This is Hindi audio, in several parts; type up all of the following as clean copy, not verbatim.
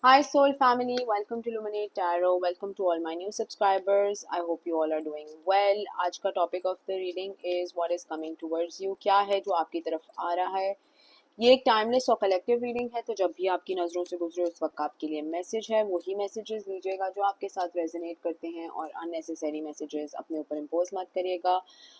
Hi, Soul family. Welcome to Luminate Tarot. Welcome to all my new subscribers. I hope you all are doing well. आज का topic of the reading is what is coming towards you. क्या है जो आपकी तरफ आ रहा है. ये एक टाइमलेस और कलेक्टिव रीडिंग है, तो जब भी आपकी नज़रों से गुजरे उस वक्त आपके लिए मैसेज है, वही मैसेजेस लीजिएगा जो आपके साथ रेजोनेट करते हैं, और अननेसेसरी मैसेजेस अपने ऊपर इम्पोज मत करिएगा.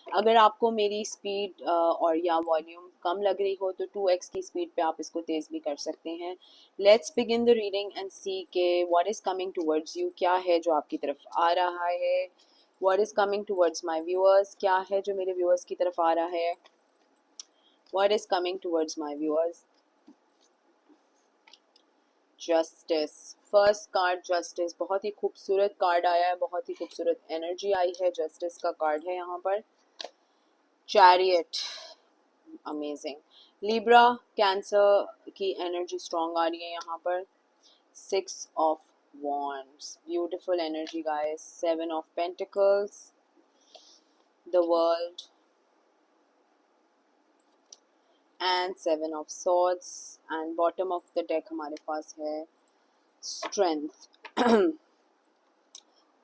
अगर आपको मेरी स्पीड और या वॉल्यूम कम लग रही हो तो 2x की स्पीड पे आप इसको तेज़ भी कर सकते हैं. Let's begin the reading and see के what is coming towards you. क्या है जो आपकी तरफ आ रहा है. What is coming towards my viewers. क्या है जो मेरे व्यूअर्स की तरफ आ रहा है. What is coming towards my viewers? Justice. First card justice. बहुत ही खूबसूरत कार्ड आया है, बहुत ही खूबसूरत एनर्जी आई है. जस्टिस का कार्ड है यहाँ पर. चैरियट. अमेजिंग. लिब्रा कैंसर की एनर्जी स्ट्रॉन्ग आ रही है यहाँ पर. 6 of wands. Beautiful energy guys. 7 of pentacles. The world. And 7 of swords. And bottom of the deck हमारे पास है स्ट्रेंथ.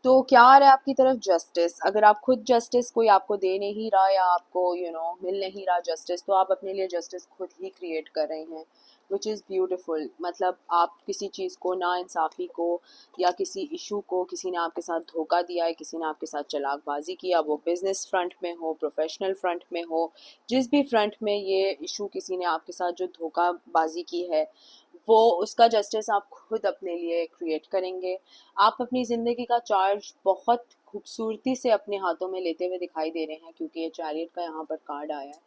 तो क्या आ रहा है आपकी तरफ. जस्टिस. अगर आप खुद जस्टिस कोई आपको दे नहीं रहा या आपको मिल नहीं रहा जस्टिस, तो आप अपने लिए जस्टिस खुद ही क्रिएट कर रहे हैं, विच इज़ ब्यूटिफुल. मतलब आप किसी चीज़ को, ना इंसाफ़ी को या किसी इशू को, किसी ने आपके साथ धोखा दिया है, किसी ने आपके साथ चालाकबाजी किया, वो बिज़नेस फ्रंट में हो, प्रोफेशनल फ्रंट में हो, जिस भी फ्रंट में ये इशू किसी ने आपके साथ जो धोखाबाजी की है, वो उसका जस्टिस आप खुद अपने लिए क्रिएट करेंगे. आप अपनी ज़िंदगी का चार्ज बहुत खूबसूरती से अपने हाथों में लेते हुए दिखाई दे रहे हैं, क्योंकि ये चैरियट का यहाँ पर कार्ड आया है.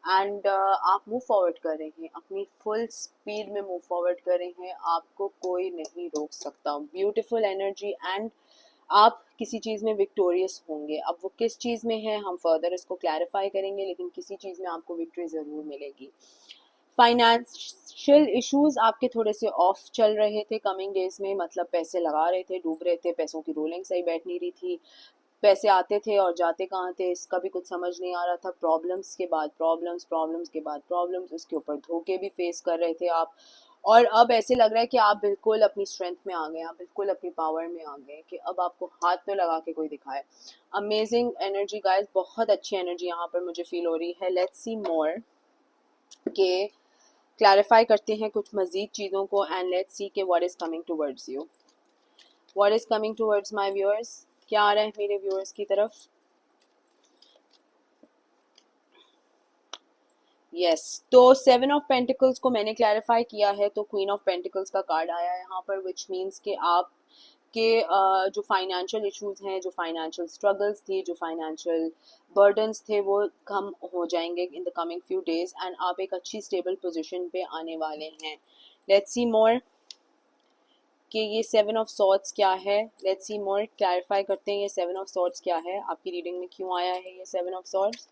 एंड आप मूव फॉरवर्ड कर रहे हैं, अपनी फुल स्पीड में मूव फॉरवर्ड कर रहे हैं. आपको कोई नहीं रोक सकता. Beautiful energy. एंड आप किसी चीज़ में विक्टोरियस होंगे. अब वो किस चीज़ में है हम फर्दर इसको क्लैरिफाई करेंगे, लेकिन किसी चीज़ में आपको विक्ट्री ज़रूर मिलेगी. फाइनेंशियल इश्यूज आपके थोड़े से ऑफ चल रहे थे कमिंग डेज में. मतलब पैसे लगा रहे थे, डूब रहे थे, पैसों की रोलिंग सही बैठ नहीं रही थी, पैसे आते थे और जाते कहाँ थे इसका भी कुछ समझ नहीं आ रहा था. प्रॉब्लम्स के बाद प्रॉब्लम्स, प्रॉब्लम्स के बाद प्रॉब्लम्स, उसके ऊपर धोखे भी फेस कर रहे थे आप. और अब ऐसे लग रहा है कि आप बिल्कुल अपनी स्ट्रेंथ में आ गए, आप बिल्कुल अपनी पावर में आ गए, कि अब आपको हाथ तो लगा के कोई दिखाए. Amazing energy guys. बहुत अच्छी एनर्जी यहाँ पर मुझे फील हो रही है. लेट्स सी मोर के क्लैरिफाई करते हैं कुछ मजीद चीज़ों को. एंड लेट्स सी के what is coming towards you. What is coming towards my viewers. क्या आ रहा है मेरे व्यूअर्स की तरफ. यस. तो 7 of Pentacles को मैंने क्लैरिफाई किया है, तो क्वीन ऑफ पेंटिकल्स का कार्ड आया है यहाँ पर, विच मीन्स कि आप के जो फाइनेंशियल इश्यूज हैं, जो फाइनेंशियल स्ट्रगल्स थी, जो फाइनेंशियल बर्डन्स थे, वो कम हो जाएंगे in the coming few days. And आप एक अच्छी स्टेबल पोजीशन पे आने वाले हैं. लेट्स सी मोर कि ये 7 of Swords क्या है. Let's see more. क्लैरिफाई करते हैं ये 7 of Swords क्या है, आपकी रीडिंग में क्यों आया है ये 7 of Swords.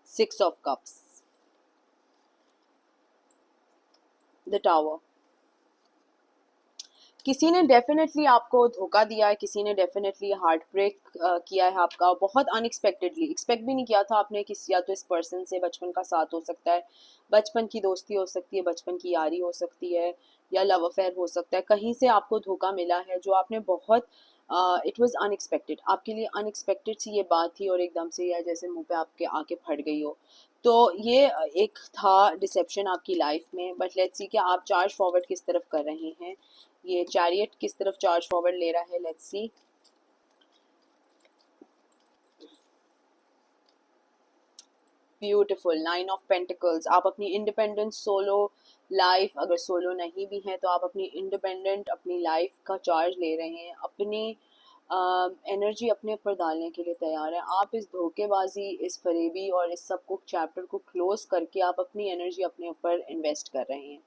6 of Cups. The tower. किसी ने डेफिनेटली आपको धोखा दिया है, किसी ने डेफिनेटली हार्ट ब्रेक किया है आपका, बहुत अनएक्सपेक्टेडली. एक्सपेक्ट भी नहीं किया था आपने किसी, या तो इस पर्सन से बचपन का साथ हो सकता है, बचपन की दोस्ती हो सकती है, बचपन की यारी हो सकती है, या लव अफेयर हो सकता है. कहीं से आपको धोखा मिला है जो आपने बहुत, इट वाज अनएक्सपेक्टेड. आपके लिए अनएक्सपेक्टेड सी ये बात थी, और एकदम से या जैसे मुंह पे आपके आके फट गई हो. तो ये एक था डिसेप्शन आपकी लाइफ में. बट लेट्स सी कि आप चार्ज फॉरवर्ड किस तरफ कर रहे हैं. ये चैरियट किस तरफ चार्ज फॉरवर्ड ले रहा है. Let's see. Beautiful. 9 of Pentacles. आप अपनी इंडिपेंडेंट सोलो लाइफ, अगर सोलो नहीं भी है तो आप अपनी इंडिपेंडेंट अपनी लाइफ का चार्ज ले रहे हैं, अपनी एनर्जी अपने ऊपर डालने के लिए तैयार है. आप इस धोखेबाजी, इस फरेबी और इस सब को चैप्टर को क्लोज करके आप अपनी एनर्जी अपने ऊपर इन्वेस्ट कर रहे हैं.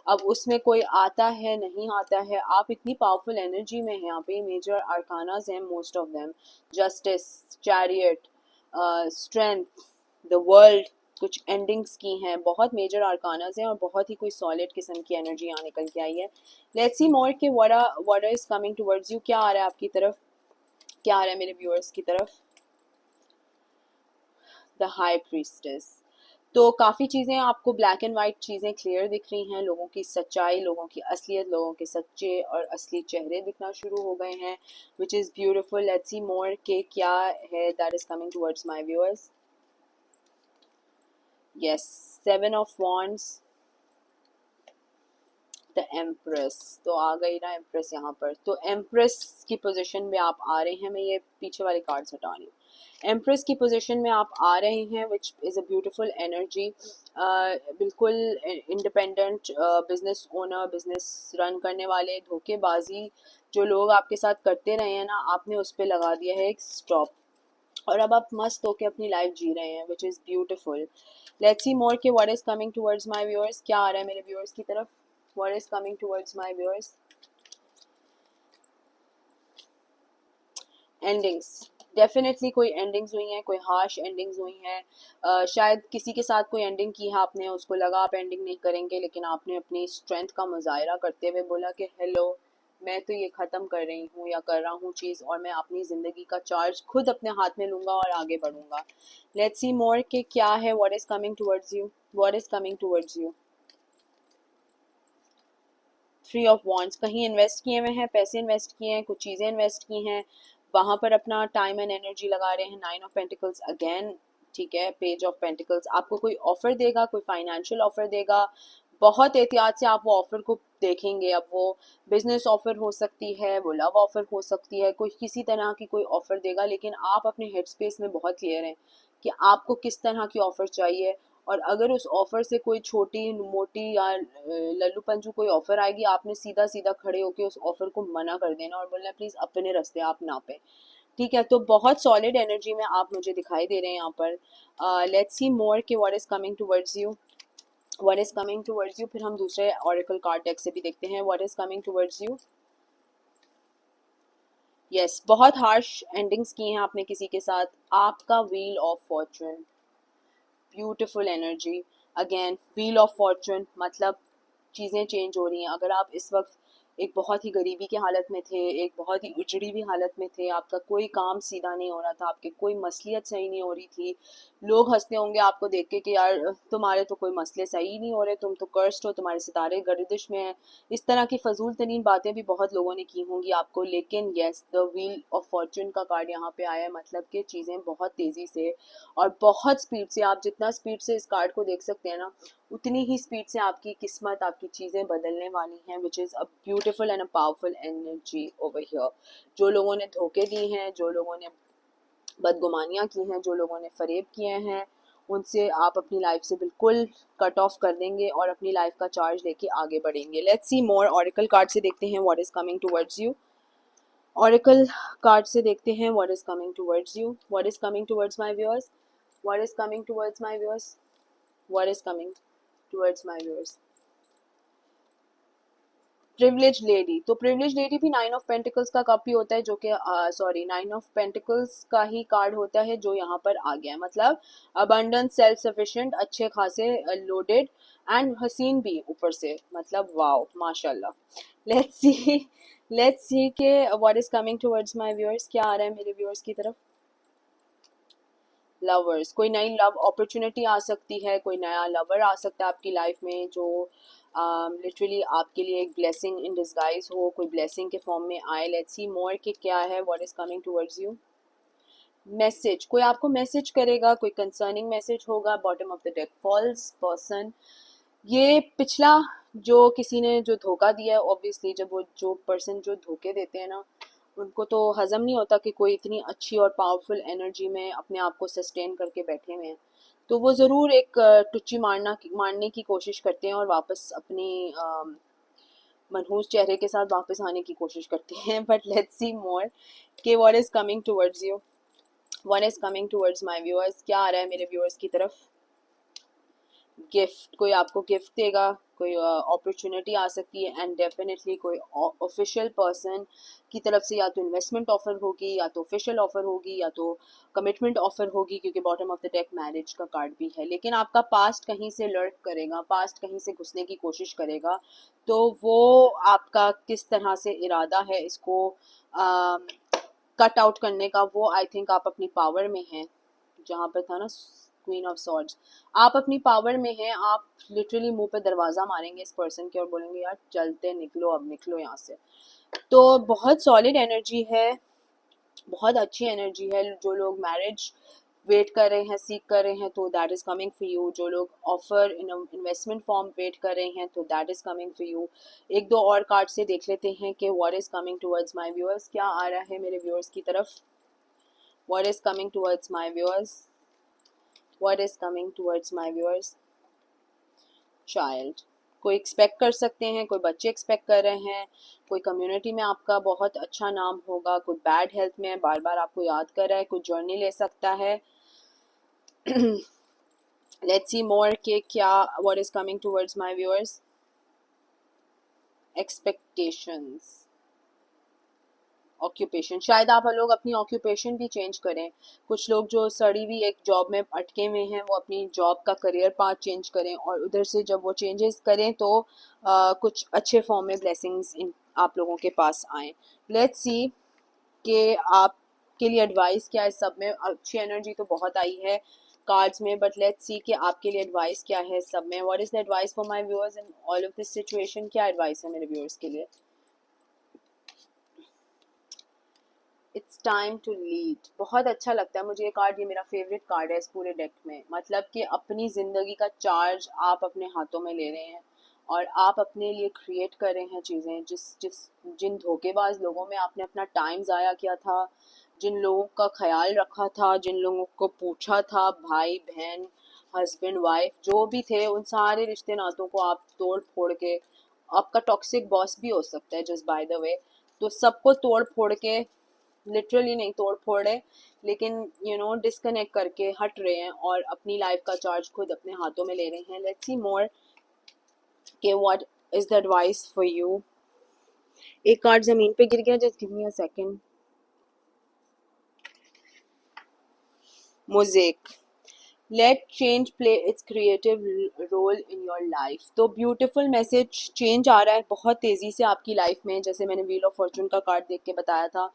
अब उसमें कोई आता है नहीं आता है, आप इतनी पावरफुल एनर्जी में हैं. यहाँ पे मेजर आर्कानाज हैं, most of them. Justice, chariot, strength, the world, कुछ एंडिंग्स की हैं. बहुत मेजर आर्कानाज हैं और बहुत ही कोई सॉलिड किस्म की एनर्जी यहाँ निकल के आई है. लेट्स सी मोर के what is coming towards you. क्या आ रहा है आपकी तरफ, क्या आ रहा है मेरे व्यूअर्स की तरफ. The high priestess. तो काफ़ी चीज़ें आपको ब्लैक एंड वाइट चीज़ें क्लियर दिख रही हैं, लोगों की सच्चाई, लोगों की असलियत, लोगों के सच्चे और असली चेहरे दिखना शुरू हो गए हैं, which is beautiful. Let's see more के क्या है that is coming towards my viewers. Yes, 7 of wands, the empress, तो आ गई ना एम्प्रेस यहाँ पर। तो एम्प्रेस की पोजीशन में आप आ रहे हैं, मैं ये पीछे वाले कार्ड्स हटा रही हूँ। एम्प्रेस की पोजीशन में आप आ रहे हैं, which is a beautiful energy. बिल्कुल independent business owner, business run करने वाले, धोखेबाजी जो लोग आपके साथ करते रहे हैं ना, आपने उस पर लगा दिया है एक स्टॉप, और अब आप मस्त होके अपनी लाइफ जी रहे हैं, which is beautiful. Let's see more के what is coming towards my viewers, क्या आ रहा है मेरे व्यूअर्स की तरफ, what is coming towards my viewers. Endings, definitely कोई एंडिंग्स हुई हैं, कोई हार्श एंडिंग्स हुई हैं। शायद किसी के साथ कोई एंडिंग की है आपने, उसको लगा आप एंडिंग नहीं करेंगे, लेकिन आपने अपनी स्ट्रेंथ का मुजाहरा करते हुए बोला कि हेलो, मैं तो ये ख़त्म कर रही हूँ या कर रहा हूँ चीज़, और मैं अपनी ज़िंदगी का चार्ज खुद अपने हाथ में लूँगा और आगे बढ़ूँगा। लेट्स सी मोर के क्या है, what is coming towards you, what is coming towards you. 3 of wands, कहीं इन्वेस्ट किए हुए हैं, पैसे इन्वेस्ट किए हैं, कुछ चीज़ें इन्वेस्ट की हैं, वहाँ पर अपना टाइम एंड एनर्जी लगा रहे हैं। 9 ऑफ पेंटिकल्स अगेन, ठीक है। पेज ऑफ पेंटिकल्स, आपको कोई ऑफर देगा, कोई फाइनेंशियल ऑफर देगा, बहुत एहतियात से आप वो ऑफर को देखेंगे। अब वो बिजनेस ऑफर हो सकती है, वो लव ऑफर हो सकती है, कोई किसी तरह की कोई ऑफर देगा, लेकिन आप अपने हेड स्पेस में बहुत क्लियर हैं कि आपको किस तरह की ऑफर चाहिए। और अगर उस ऑफर से कोई छोटी मोटी या लल्लू पंजू कोई ऑफर आएगी, आपने सीधा सीधा खड़े होकर उस ऑफर को मना कर देना और बोलना प्लीज अपने रास्ते आप ना पे, ठीक है। तो बहुत सॉलिड एनर्जी में आप मुझे दिखाई दे रहे हैं यहाँ पर। लेट्स सी मोर कि what is coming towards you, what is coming towards you. फिर हम दूसरे ऑरेकल कार्ड डेक से भी देखते हैं what is coming towards you. Yes, बहुत हार्श एंडिंग्स की हैं आपने किसी के साथ। आपका wheel of Fortune, beautiful energy. Again wheel of Fortune मतलब चीज़ें चेंज हो रही हैं। अगर आप इस वक्त एक बहुत ही गरीबी की हालत में थे, एक बहुत ही उजड़ी हुई हालत में थे, आपका कोई काम सीधा नहीं हो रहा था, आपकी कोई मसलियत सही नहीं हो रही थी, लोग हंसते होंगे आपको देख के कि यार तुम्हारे तो कोई मसले सही नहीं हो रहे, तुम तो कर्स्ड हो, तुम्हारे सितारे गर्दिश में हैं। इस तरह की फजूल तरीन बातें भी बहुत लोगों ने की होंगी आपको, लेकिन yes, the wheel of Fortune का कार्ड यहाँ पे आया है, मतलब कि चीज़ें बहुत तेज़ी से और बहुत स्पीड से, आप जितना स्पीड से इस कार्ड को देख सकते हैं ना, उतनी ही स्पीड से आपकी किस्मत, आपकी चीज़ें बदलने वाली हैं, which is a beautiful and a powerful energy over here. जो लोगों ने धोखे दिए हैं, जो लोगों ने बदगुमानियाँ की हैं, जो लोगों ने फरेब किए हैं, उनसे आप अपनी लाइफ से बिल्कुल कट ऑफ कर देंगे और अपनी लाइफ का चार्ज लेके आगे बढ़ेंगे। Let's see more, oracle card से देखते हैं what is coming towards you. Oracle card से देखते हैं what is coming towards you, what is coming towards my viewers, what is coming towards my viewers, what is coming towards my viewers. Privilege lady, तो प्रिविलेज लेडी भी 9 ऑफ पेंटिकल्स का कप ही होता है, जो कि सॉरी 9 ऑफ पेंटिकल्स का ही कार्ड होता है जो यहाँ पर आ गया है। मतलब अबंडेंस, सेल्फ सफिशिएंट, अच्छे खासे लोडेड एंड हसीन भी ऊपर से, मतलब वाओ माशाल्लाह। लेट्स सी, लेट्स सी के what is coming towards my viewers, क्या आ रहा है मेरे व्यूअर्स की तरफ। लवर्स, कोई नई लव अपॉर्चुनिटी आ सकती है, कोई नया लवर आ सकता है आपकी लाइफ में जो लिटरली आपके लिए एक ब्लेसिंग इन डिस्गाइज हो, कोई ब्लेसिंग के फॉर्म में आए। लेट्स सी मोर कि क्या है, what is coming towards you. Message, कोई आपको मैसेज करेगा, कोई कंसर्निंग मैसेज होगा। Bottom of the deck false person, ये पिछला जो किसी ने जो धोखा दिया है, ऑब्वियसली जब वो जो पर्सन जो धोखे देते हैं ना, उनको तो हजम नहीं होता कि कोई इतनी अच्छी और पावरफुल एनर्जी में अपने आप को सस्टेन करके बैठे हुए हैं, तो वो ज़रूर एक टुच्ची मारने की कोशिश करते हैं और वापस अपनी मनहूस चेहरे के साथ वापस आने की कोशिश करते हैं। बट लेट्स सी मोर कि what is coming towards you, what is coming towards my viewers, क्या आ रहा है मेरे व्यूअर्स की तरफ। गिफ्ट, कोई आपको गिफ्ट देगा, कोई अपॉर्चुनिटी आ सकती है, एंड डेफिनेटली कोई ऑफिशियल पर्सन की तरफ से या तो इन्वेस्टमेंट ऑफर होगी, या तो ऑफिशियल ऑफर होगी, या तो कमिटमेंट ऑफर होगी, क्योंकि bottom of the deck marriage का कार्ड भी है। लेकिन आपका पास्ट कहीं से लर्क करेगा, पास्ट कहीं से घुसने की कोशिश करेगा, तो वो आपका किस तरह से इरादा है इसको कट आउट करने का, वो आई थिंक आप अपनी पावर में हैं। जहाँ पर था ना क्वीन ऑफ सॉर्ड्स। आप अपनी पावर में हैं, आप लिटरली मुंह पे दरवाज़ा मारेंगे इस पर्सन के और बोलेंगे यार चलते, निकलो अब, निकलो यहाँ से। तो बहुत सॉलिड एनर्जी है, बहुत अच्छी एनर्जी है। जो लोग मैरिज वेट कर रहे हैं, सीख कर रहे हैं, तो that is coming for you. जो लोग offer in investment form wait कर रहे हैं, तो that is coming for you. एक दो और कार्ड से देख लेते हैं कि what is coming towards my viewers, क्या आ रहा है मेरे व्यूअर्स की तरफ। What is coming towards my viewers, what is coming towards my viewers. Child, कोई एक्सपेक्ट कर सकते हैं, कोई बच्चे एक्सपेक्ट कर रहे हैं, कोई कम्युनिटी में आपका बहुत अच्छा नाम होगा, कोई बैड हेल्थ में बार बार आपको याद कर रहा है, कोई जर्नी ले सकता है। लेट्स सी मोर के क्या what is coming towards my viewers. Expectations, occupation, शायद आप लोग अपनी ऑक्यूपेशन भी चेंज करें। कुछ लोग जो सड़ी हुई एक जॉब में अटके हुए हैं, वो अपनी जॉब का करियर पाथ चेंज करें, और उधर से जब वो चेंजेस करें तो कुछ अच्छे फॉर्म में ब्लेसिंग्स इन आप लोगों के पास आए। लेट्स सी कि आपके लिए एडवाइस क्या है। सब में अच्छी एनर्जी तो बहुत आई है कार्ड्स में, बट लेट्स सी कि आपके लिए एडवाइस क्या है सब में। What is the advice for my viewers in all of this situation, क्या एडवाइस है मेरे व्यूअर्स के लिए। इट्स टाइम टू लीड, बहुत अच्छा लगता है मुझे ये कार्ड, ये मेरा फेवरेट कार्ड है इस पूरे डेक में। मतलब कि अपनी ज़िंदगी का चार्ज आप अपने हाथों में ले रहे हैं और आप अपने लिए क्रिएट कर रहे हैं चीज़ें। जिन धोखेबाज लोगों में आपने अपना टाइम ज़ाया किया था, जिन लोगों का ख्याल रखा था, जिन लोगों को पूछा था, भाई बहन हस्बैंड वाइफ जो भी थे, उन सारे रिश्ते नातों को आप तोड़ फोड़ के, आपका टॉक्सिक बॉस भी हो सकता है जस्ट बाय द वे, तो सबको तोड़ फोड़ के, लिटरली नहीं तोड़ फोड़ रहे, लेकिन डिस्कनेक्ट करके हट रहे हैं और अपनी लाइफ का चार्ज खुद अपने हाथों में ले रहे हैं। लेट्स सी मोर के what is the advice for you. एक कार्ड जमीन पे गिर गया, just give me a second. Mosaic, let change play its creative role in your life. तो ब्यूटीफुल मैसेज, चेंज आ रहा है बहुत तेज़ी से आपकी लाइफ में। जैसे मैंने व्हील ऑफ फॉर्चून का कार्ड देख के बताया था,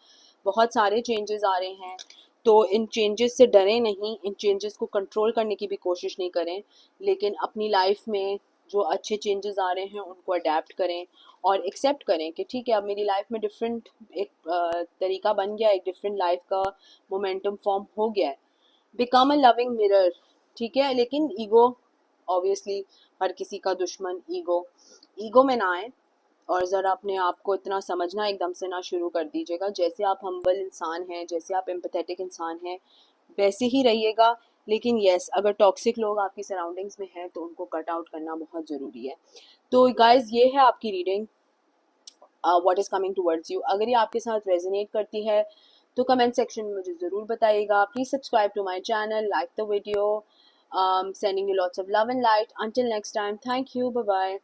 बहुत सारे चेंजेस आ रहे हैं। तो इन चेंजेस से डरें नहीं, इन चेंजेस को कंट्रोल करने की भी कोशिश नहीं करें, लेकिन अपनी लाइफ में जो अच्छे चेंजेस आ रहे हैं उनको अडेप्ट करें और एक्सेप्ट करें कि ठीक है अब मेरी लाइफ में डिफरेंट एक तरीका बन गया, एक डिफरेंट लाइफ का मोमेंटम फॉर्म हो गया है। बिकम अ लविंग मिरर, ठीक है, लेकिन ईगो, ऑब्वियसली हर किसी का दुश्मन ईगो में ना आए और ज़रा अपने आप को इतना समझना एकदम से ना शुरू कर दीजिएगा। जैसे आप हम्बल इंसान हैं, जैसे आप एम्पैथेटिक इंसान हैं, वैसे ही रहिएगा। लेकिन यस, अगर टॉक्सिक लोग आपकी सराउंडिंग्स में हैं तो उनको कट आउट करना बहुत ज़रूरी है। तो गाइज ये है आपकी reading, what is coming towards you. अगर ये आपके साथ रेजोनेट करती है तो कमेंट सेक्शन में मुझे ज़रूर बताइएगा। Please subscribe to my channel, like the video, sending you lots of love and light. Until next time, thank you, bye bye.